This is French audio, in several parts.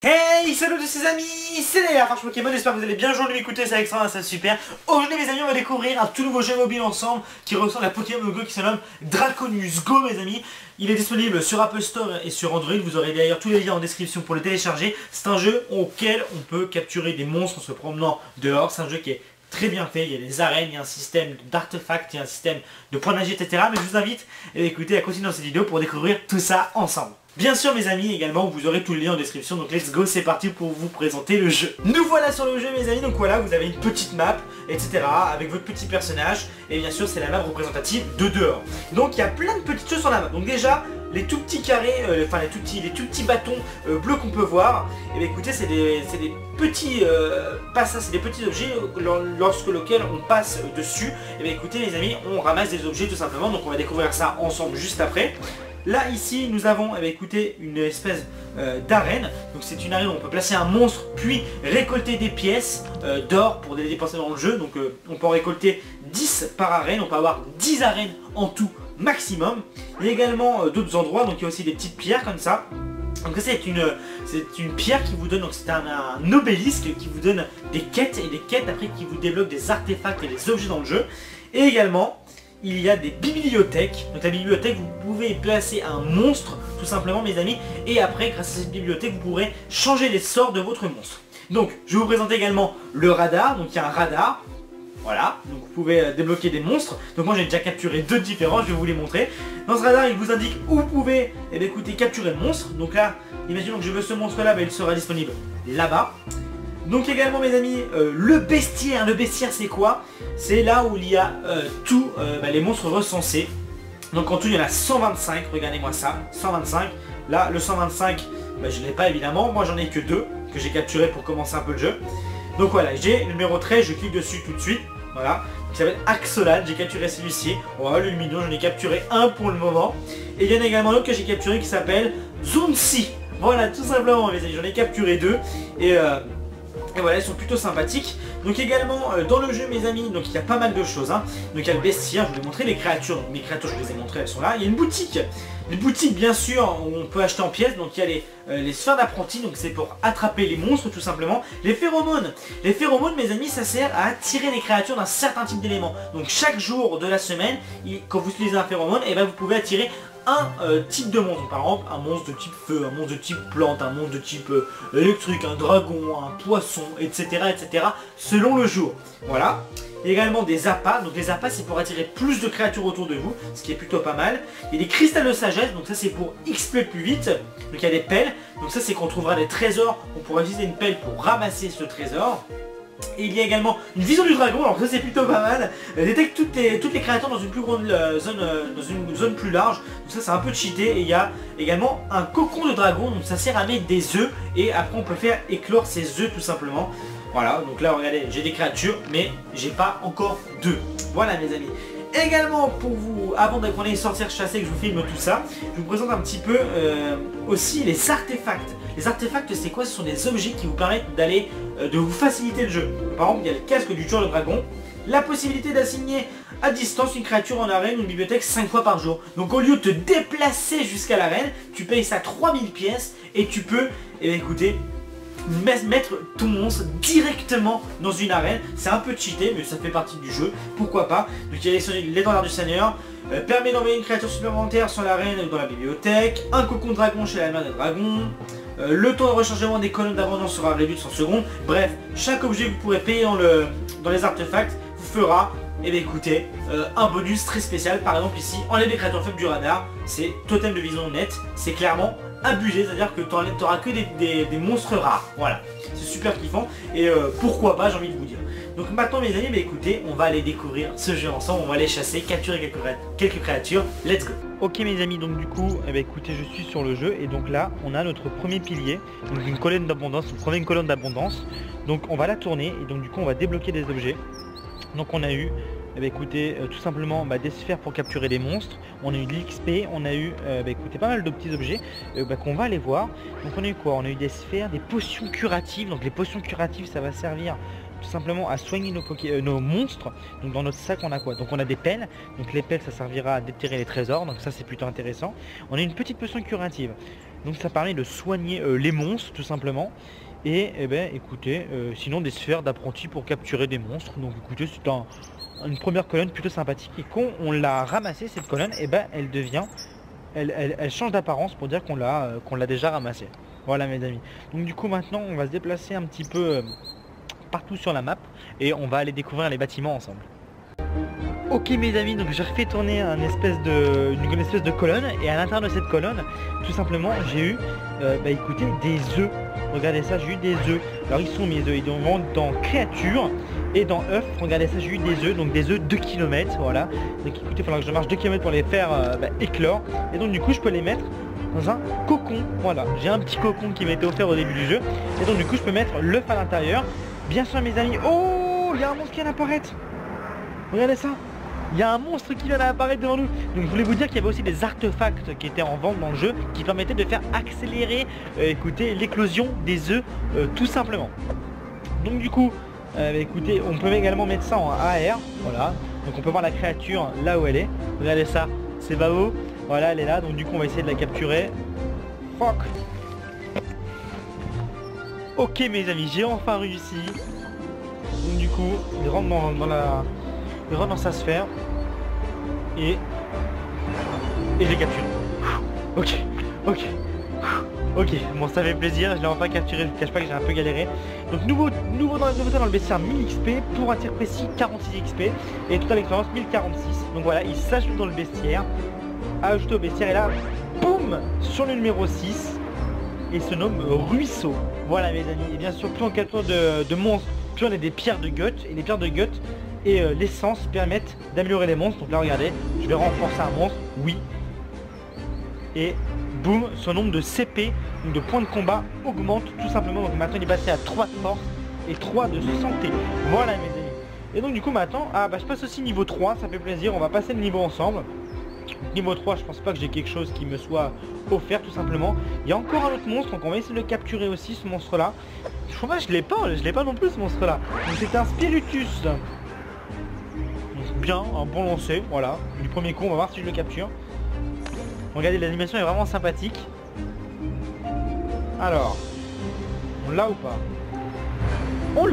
Hey, salut tous ces amis, c'est la Farche Pokémon, j'espère que vous allez bien, je vais m'écouter, c'est extra, c'est super. Aujourd'hui mes amis, on va découvrir un tout nouveau jeu mobile ensemble qui ressemble à Pokémon Go qui se nomme Draconus Go mes amis. Il est disponible sur Apple Store et sur Android, vous aurez d'ailleurs tous les liens en description pour le télécharger. C'est un jeu auquel on peut capturer des monstres en se promenant dehors, c'est un jeu qui est très bien fait, il y a des arènes, il y a un système d'artefacts, il y a un système de points de magie, etc. Mais je vous invite à continuer dans cette vidéo pour découvrir tout ça ensemble. Bien sûr mes amis également, vous aurez tous les liens en description, donc let's go, c'est parti pour vous présenter le jeu. Nous voilà sur le jeu mes amis, donc voilà, vous avez une petite map, etc. avec votre petit personnage, et bien sûr c'est la map représentative de dehors. Donc il y a plein de petites choses sur la map, donc déjà, les tout petits carrés, enfin les tout petits bâtons bleus qu'on peut voir, et bien écoutez, c'est des petits passages, c'est des petits objets lorsque lequel on passe dessus, et bien écoutez les amis, on ramasse des objets tout simplement, donc on va découvrir ça ensemble juste après. Là ici nous avons écoutez, une espèce d'arène, donc c'est une arène où on peut placer un monstre puis récolter des pièces d'or pour les dépenser dans le jeu, donc on peut en récolter 10 par arène, on peut avoir 10 arènes en tout maximum. Il y a également d'autres endroits, donc il y a aussi des petites pierres comme ça. Donc c'est une pierre qui vous donne, donc c'est un obélisque qui vous donne des quêtes et des quêtes après qui vous débloquent des artefacts et des objets dans le jeu. Et également il y a des bibliothèques, donc la bibliothèque vous pouvez placer un monstre tout simplement mes amis, et après grâce à cette bibliothèque vous pourrez changer les sorts de votre monstre. Donc je vais vous présenter également le radar, donc il y a un radar, voilà, donc vous pouvez débloquer des monstres, donc moi j'ai déjà capturé deux différents, je vais vous les montrer. Dans ce radar il vous indique où vous pouvez écoutez, capturer le monstre, donc là imaginons que je veux ce monstre là, il sera disponible là-bas. Donc également mes amis, le bestiaire c'est quoi? C'est là où il y a tous les monstres recensés. Donc en tout il y en a 125, regardez-moi ça, 125. Là le 125, je ne l'ai pas évidemment, moi j'en ai que 2 que j'ai capturé pour commencer un peu le jeu. Donc voilà, j'ai le numéro 13, je clique dessus tout de suite, voilà. Il s'appelle Axolad, j'ai capturé celui-ci. Voilà, le mignon, j'en ai capturé un pour le moment. Et il y en a également un autre que j'ai capturé qui s'appelle Zunsi. Voilà, tout simplement mes amis, j'en ai capturé 2. Et voilà, ils sont plutôt sympathiques. Donc également dans le jeu mes amis, donc il y a pas mal de choses hein. Donc il y a le bestiaire, je vous ai montré les créatures, donc mes créatures je vous les ai montrées, elles sont là. Il y a une boutique bien sûr où on peut acheter en pièces. Donc il y a les sphères d'apprenti, donc c'est pour attraper les monstres tout simplement. Les phéromones mes amis, ça sert à attirer les créatures d'un certain type d'éléments. Donc chaque jour de la semaine, quand vous utilisez un phéromone, et vous pouvez attirer un type de monstre, par exemple un monstre de type feu, un monstre de type plante, un monstre de type électrique, un dragon, un poisson, etc. selon le jour. Voilà. Il y a également des appâts, donc les appâts c'est pour attirer plus de créatures autour de vous, ce qui est plutôt pas mal. Il y a des cristals de sagesse, donc ça c'est pour XP plus vite. Donc il y a des pelles, donc ça c'est qu'on trouvera des trésors, on pourra utiliser une pelle pour ramasser ce trésor. Et il y a également une vision du dragon, alors ça c'est plutôt pas mal. Détecte toutes les créatures dans une plus grande zone, dans une zone plus large. Donc ça c'est un peu cheaté. Et il y a également un cocon de dragon, donc ça sert à mettre des œufs. Et après on peut faire éclore ces œufs tout simplement. Voilà, donc là regardez, j'ai des créatures, mais j'ai pas encore d'œufs. Voilà mes amis. Également pour vous, avant qu'on aille sortir chasser, que je vous filme tout ça, je vous présente un petit peu aussi les artefacts. Les artefacts c'est quoi? Ce sont des objets qui vous permettent d'aller, de vous faciliter le jeu. Par exemple il y a le casque du tueur de dragon, la possibilité d'assigner à distance une créature en arène ou une bibliothèque 5 fois par jour. Donc au lieu de te déplacer jusqu'à l'arène, tu payes ça 3000 pièces et tu peux, écoutez, mettre ton monstre directement dans une arène. C'est un peu cheaté mais ça fait partie du jeu, pourquoi pas. Donc il y a l'étendard du seigneur, permet d'envoyer une créature supplémentaire sur l'arène ou dans la bibliothèque, un cocon de dragon chez la mère des dragons, le temps de rechargement des colonnes d'abondance sera réduit de 100 secondes. Bref, chaque objet que vous pourrez payer dans les artefacts vous fera écoutez, un bonus très spécial. Par exemple ici, enlève les créatures faibles du radar, c'est totem de vision nette, c'est clairement abusé, c'est-à-dire que tu n'auras que des monstres rares, voilà, c'est super kiffant, et pourquoi pas, j'ai envie de vous dire. Donc maintenant mes amis, écoutez, on va aller découvrir ce jeu ensemble, on va aller chasser, capturer quelques créatures, let's go. Ok mes amis, donc du coup, écoutez, je suis sur le jeu, et donc là, on a notre premier pilier, donc une colonne d'abondance, une colonne d'abondance, donc on va la tourner, et donc du coup on va débloquer des objets. Donc on a eu écoutez, tout simplement des sphères pour capturer des monstres, on a eu de l'XP, on a eu écoutez, pas mal de petits objets qu'on va aller voir. Donc on a eu quoi? On a eu des sphères, des potions curatives. Donc les potions curatives ça va servir tout simplement à soigner nos monstres. Donc dans notre sac on a quoi? Donc on a des pelles, donc les pelles ça servira à déterrer les trésors, donc ça c'est plutôt intéressant. On a une petite potion curative. Donc ça permet de soigner les monstres tout simplement. Et eh ben écoutez, sinon des sphères d'apprenti pour capturer des monstres. Donc écoutez, c'est une première colonne plutôt sympathique. Et quand on l'a ramassée cette colonne, et ben elle devient, elle change d'apparence pour dire qu'on l'a déjà ramassée. Voilà mes amis. Donc du coup maintenant on va se déplacer un petit peu partout sur la map et on va aller découvrir les bâtiments ensemble. Ok mes amis, donc j'ai refait tourner une espèce de colonne et à l'intérieur de cette colonne, tout simplement, j'ai eu, écoutez, des œufs. Regardez ça, j'ai eu des œufs. Alors ils sont mes œufs, ils vont dans créatures et dans œufs. Regardez ça, j'ai eu des œufs, donc des œufs 2 km, voilà. Donc écoutez, il faudra que je marche 2 km pour les faire éclore. Et donc du coup, je peux les mettre dans un cocon. Voilà, j'ai un petit cocon qui m'a été offert au début du jeu. Et donc du coup, je peux mettre l'œuf à l'intérieur. Bien sûr mes amis, oh, il y a un monstre qui vient d'apparaître. Regardez ça. Il y a un monstre qui vient d'apparaître devant nous. Donc je voulais vous dire qu'il y avait aussi des artefacts qui étaient en vente dans le jeu qui permettaient de faire accélérer écoutez, l'éclosion des œufs tout simplement. Donc du coup écoutez, on peut également mettre ça en AR. Voilà. Donc on peut voir la créature là où elle est. Regardez ça, c'est Bao. Voilà, elle est là. Donc du coup on va essayer de la capturer. Fuck. Ok mes amis, j'ai enfin réussi. Donc du coup, il rentre il rentre dans sa sphère et je l'ai capturé. Ok, bon ça fait plaisir, je l'ai enfin capturé, je ne cache pas que j'ai un peu galéré. Donc nouveauté dans le bestiaire 1000 XP, pour un tir précis 46 XP et totale expérience 1046. Donc voilà, il s'ajoute dans le bestiaire, ajouté au bestiaire et là, boum, sur le numéro 6, il se nomme Ruisseau. Voilà mes amis, et bien sûr plus on capture de monstres, plus on a des pierres de gut, et les pierres de gut et l'essence permettent d'améliorer les monstres. Donc là regardez, je vais renforcer un monstre, oui. Et boum, son nombre de CP, donc de points de combat, augmente tout simplement. Donc maintenant il est passé à 3 de force et 3 de santé. Voilà mes amis. Et donc du coup maintenant, je passe aussi niveau 3, ça fait plaisir, on va passer le niveau ensemble. Niveau 3, je pense pas que j'ai quelque chose qui me soit offert tout simplement. Il y a encore un autre monstre, donc on va essayer de le capturer aussi ce monstre là. Je crois que je l'ai pas non plus ce monstre là. Donc c'est un Spiritus. Bien, un bon lancer, voilà. Du premier coup, on va voir si je le capture. Regardez, l'animation est vraiment sympathique. Alors, on l'a ou pas? On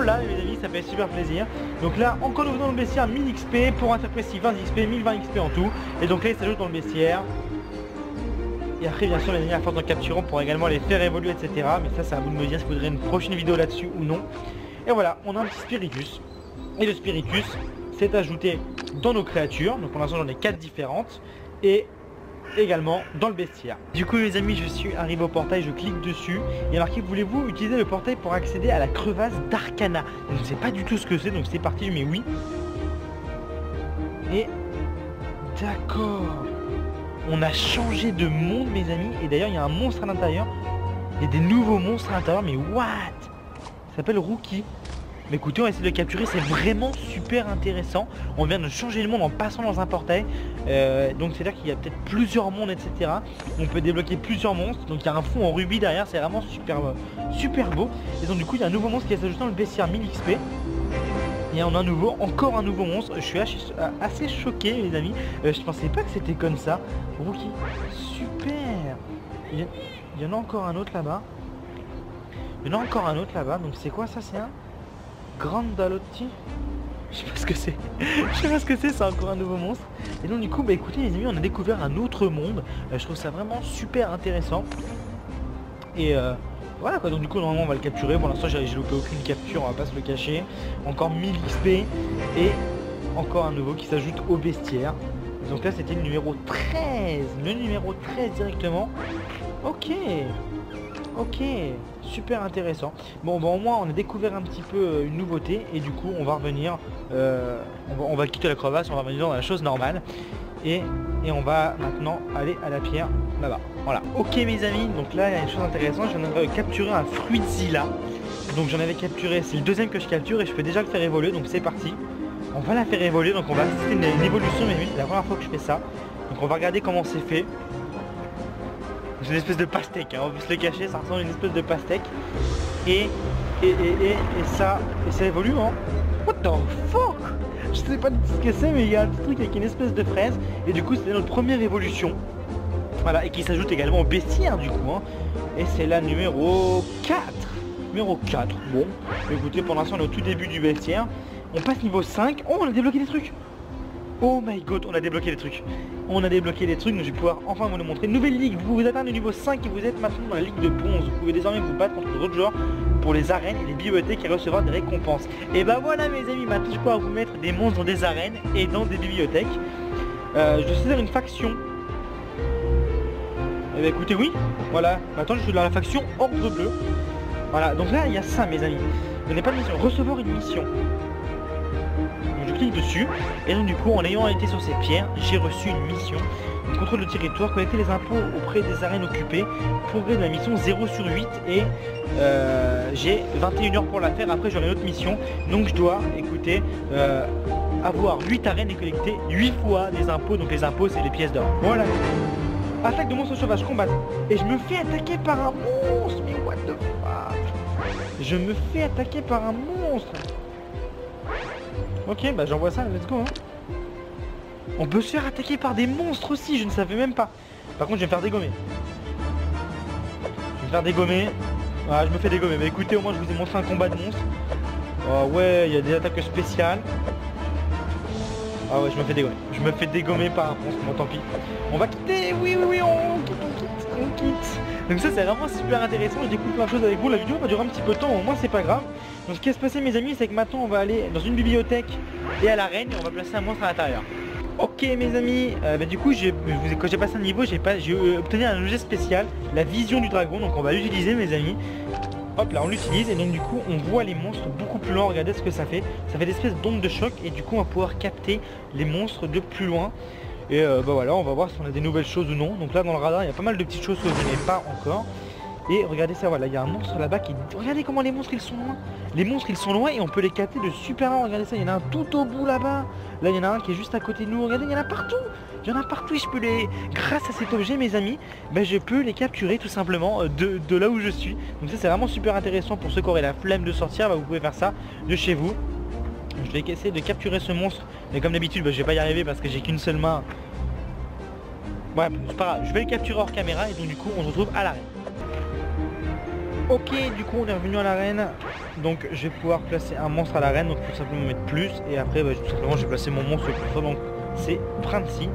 l'a mes amis, ça fait super plaisir. Donc là, encore nouveau dans le bestiaire, 1000 XP pour un tir précis 20 XP, 1020 XP en tout. Et donc là, il s'ajoute dans le bestiaire. Et après, bien sûr, les amis, à force d'en capturer, on pourra également les faire évoluer, etc. Mais ça, c'est à vous de me dire si vous voudrez une prochaine vidéo là-dessus ou non. Et voilà, on a un petit Spiritus. Et le Spiritus s'est ajouté dans nos créatures. Donc pour l'instant, j'en ai 4 différentes. Et également dans le bestiaire. Du coup les amis, je suis arrivé au portail, je clique dessus. Il y a marqué, voulez-vous utiliser le portail pour accéder à la crevasse d'Arcana? Je ne sais pas du tout ce que c'est, donc c'est parti, mais oui. Et d'accord, on a changé de monde mes amis. Et d'ailleurs il y a un monstre à l'intérieur. Il y a des nouveaux monstres à l'intérieur, mais what? Ça s'appelle Rookie. Mais écoutez, on va essayer de le capturer, c'est vraiment super intéressant. On vient de changer le monde en passant dans un portail. Donc c'est-à-dire qu'il y a peut-être plusieurs mondes, etc. On peut débloquer plusieurs monstres. Donc il y a un fond en rubis derrière, c'est vraiment super beau. Et donc du coup, il y a un nouveau monstre qui est ajouté dans le bestiaire 1000 XP. Et on a encore un nouveau monstre. Je suis assez choqué les amis. Je pensais pas que c'était comme ça. Rookie, super. Il y en a encore un autre là-bas. Donc c'est quoi ça? C'est un Grandalotti, je sais pas ce que c'est. C'est encore un nouveau monstre. Et donc du coup, écoutez les amis, on a découvert un autre monde. Je trouve ça vraiment super intéressant. Et voilà quoi, donc du coup normalement on va le capturer. Pour l'instant j'ai loupé aucune capture, on va pas se le cacher. Encore 1000 XP et encore un nouveau qui s'ajoute au bestiaire. Donc là c'était le numéro 13. Le numéro 13 directement. Ok, super intéressant. Bon, au moins on a découvert un petit peu une nouveauté. Et du coup on va revenir, on va quitter la crevasse, on va revenir dans la chose normale. Et on va maintenant aller à la pierre là-bas. Voilà, ok mes amis, donc là il y a une chose intéressante. J'en avais capturé un Fruitzilla. Donc j'en avais capturé, c'est le deuxième que je capture. Et je peux déjà le faire évoluer, donc c'est parti. On va la faire évoluer, donc on va assister une évolution. Mais oui, c'est la première fois que je fais ça. Donc on va regarder comment c'est fait. C'est une espèce de pastèque, hein. On peut se le cacher, ça ressemble à une espèce de pastèque. Et ça évolue, hein. What the fuck? Je sais pas ce que c'est, mais il y a un petit truc avec une espèce de fraise. Et du coup c'est notre première évolution. Voilà, et qui s'ajoute également au bestiaire du coup, hein. Et c'est la numéro 4. Numéro 4, bon, écoutez, pour l'instant on est au tout début du bestiaire. On passe niveau 5, oh on a débloqué des trucs. Oh my god, on a débloqué des trucs. On a débloqué des trucs, donc je vais pouvoir enfin vous le montrer. Nouvelle ligue, vous pouvez atteindre le niveau 5 et vous êtes maintenant dans la ligue de bronze. Vous pouvez désormais vous battre contre d'autres joueurs pour les arènes et les bibliothèques et recevoir des récompenses. Et bah voilà mes amis, maintenant je vais pouvoir vous mettre des monstres dans des arènes et dans des bibliothèques. Je suis dans une faction. Et bah écoutez, oui, voilà, maintenant je suis dans la faction Ordre Bleu. Voilà, donc là il y a ça mes amis. Vous n'avez pas de mission, recevoir une mission. Donc je clique dessus, et donc du coup en ayant été sur ces pierres, j'ai reçu une mission. Donc, contrôle le territoire, collecter les impôts auprès des arènes occupées, progrès de la mission 0 sur 8 et j'ai 21 heures pour la faire, après j'aurai une autre mission. Donc je dois, écoutez, avoir 8 arènes et collecter 8 fois des impôts, donc les impôts c'est les pièces d'or. Voilà. Attaque de monstre sauvage, combat. Et je me fais attaquer par un monstre, mais what the fuck. Je me fais attaquer par un monstre. Ok, bah j'envoie ça, let's go hein. On peut se faire attaquer par des monstres aussi, je ne savais même pas. Par contre je vais me faire dégommer. Je vais me faire dégommer. Ah je me fais dégommer, mais écoutez au moins je vous ai montré un combat de monstres. Oh ouais, il y a des attaques spéciales. Ah ouais, je me fais dégommer. Je me fais dégommer par un monstre, bon tant pis. On va quitter, oui, on quitte. Donc ça c'est vraiment super intéressant, je découvre plein de choses avec vous. La vidéo va durer un petit peu de temps, au moins c'est pas grave. Donc ce qui va se passer mes amis, c'est que maintenant on va aller dans une bibliothèque et à l'arène et on va placer un monstre à l'intérieur. Ok mes amis, du coup quand j'ai passé un niveau, j'ai obtenu un objet spécial, la vision du dragon, donc on va l'utiliser mes amis. Hop là on l'utilise et donc du coup on voit les monstres beaucoup plus loin, regardez ce que ça fait des espèces d'ondes de choc et du coup on va pouvoir capter les monstres de plus loin. Et bah voilà, on va voir si on a des nouvelles choses ou non. Donc là dans le radar il y a pas mal de petites choses que je n'ai pas encore. Et regardez ça, voilà, il y a un monstre là-bas qui... Regardez comment les monstres ils sont loin. Les monstres ils sont loin et on peut les capter de super loin. Regardez ça, il y en a un tout au bout là-bas. Là il y en a un qui est juste à côté de nous. Regardez, il y en a partout. Il y en a partout et je peux les... Grâce à cet objet mes amis, bah, je peux les capturer tout simplement de là où je suis. Donc ça c'est vraiment super intéressant pour ceux qui auraient la flemme de sortir. Bah, vous pouvez faire ça de chez vous. Je vais essayer de capturer ce monstre. Mais comme d'habitude, bah, je vais pas y arriver parce que j'ai qu'une seule main. Ouais, c'est pas grave. Je vais le capturer hors caméra et donc du coup on se retrouve à l'arène. Ok, du coup on est revenu à l'arène. Donc je vais pouvoir placer un monstre à l'arène. Donc tout simplement mettre plus. Et après bah, tout simplement je vais placer mon monstre plus fort. Donc c'est Princy.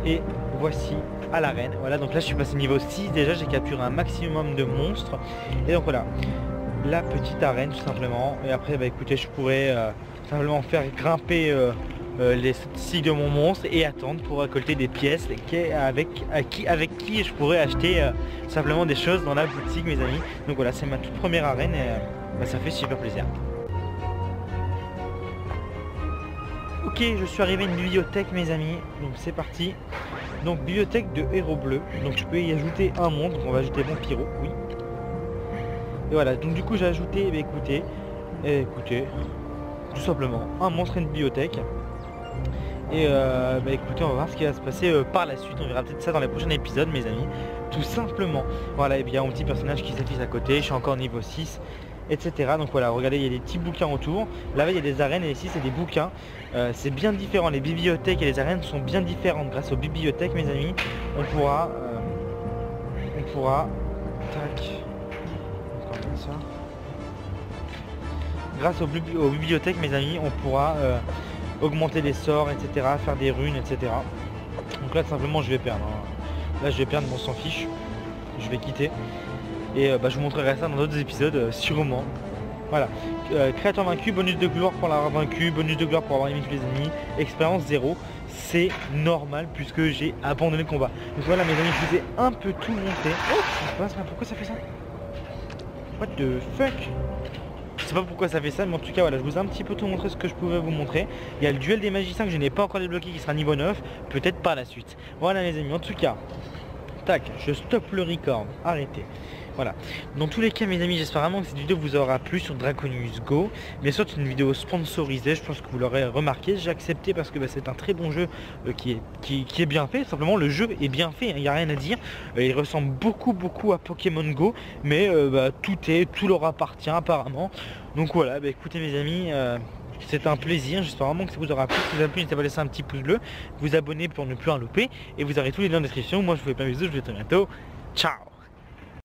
Et voici à l'arène. Voilà, donc là je suis passé niveau 6. Déjà j'ai capturé un maximum de monstres. Et donc voilà, la petite arène tout simplement. Et après bah écoutez, je pourrais simplement faire grimper les statistiques de mon monstre et attendre pour récolter des pièces avec qui je pourrais acheter simplement des choses dans la boutique mes amis. Donc voilà, c'est ma toute première arène et bah, ça fait super plaisir. Ok, je suis arrivé à une bibliothèque mes amis, donc c'est parti. Donc bibliothèque de héros bleus, donc je peux y ajouter un monstre, donc on va ajouter Vampiro, oui. Et voilà, donc du coup j'ai ajouté, bah, écoutez, tout simplement un monstre et une bibliothèque. Et bah écoutez, on va voir ce qui va se passer par la suite. On verra peut-être ça dans les prochains épisodes mes amis. Tout simplement. Voilà, et bien mon petit personnage qui s'affiche à côté. Je suis encore niveau 6, etc. Donc voilà, regardez, il y a des petits bouquins autour. Là-bas il y a des arènes et ici c'est des bouquins. C'est bien différent. Les bibliothèques et les arènes sont bien différentes. Grâce aux bibliothèques mes amis, on pourra tac. Encore comme ça. Grâce aux bibliothèques mes amis, on pourra augmenter les sorts, etc., faire des runes, etc. Donc là tout simplement je vais perdre hein. Là je vais perdre, on s'en fiche. Je vais quitter et bah, je vous montrerai ça dans d'autres épisodes sûrement. Voilà, créateur vaincu, bonus de gloire pour l'avoir vaincu, bonus de gloire pour avoir éliminé tous les ennemis, expérience 0. C'est normal puisque j'ai abandonné le combat. Donc voilà mes amis, je vous ai un peu tout monté. Oh, ça se passe là, pourquoi ça fait ça? What the fuck? Je sais pas pourquoi ça fait ça, mais en tout cas voilà, je vous ai un petit peu tout montré ce que je pouvais vous montrer. Il y a le duel des magiciens que je n'ai pas encore débloqué qui sera niveau 9, peut-être par la suite. Voilà les amis, en tout cas, tac, je stoppe le record, arrêtez. Voilà, dans tous les cas mes amis, j'espère vraiment que cette vidéo vous aura plu sur Draconius Go. Bien sûr c'est une vidéo sponsorisée, je pense que vous l'aurez remarqué. J'ai accepté parce que bah, c'est un très bon jeu qui est bien fait. Simplement le jeu est bien fait, il n'y a rien à dire. Il ressemble beaucoup à Pokémon Go, mais bah, tout leur appartient apparemment. Donc voilà, bah, écoutez mes amis, C'était un plaisir, j'espère vraiment que ça vous aura plu. Si vous avez plu, n'hésitez pas à laisser un petit pouce bleu, vous abonner pour ne plus rien louper. Et vous aurez tous les liens en description. Moi je vous fais plein de bisous, je vous dis à très bientôt. Ciao.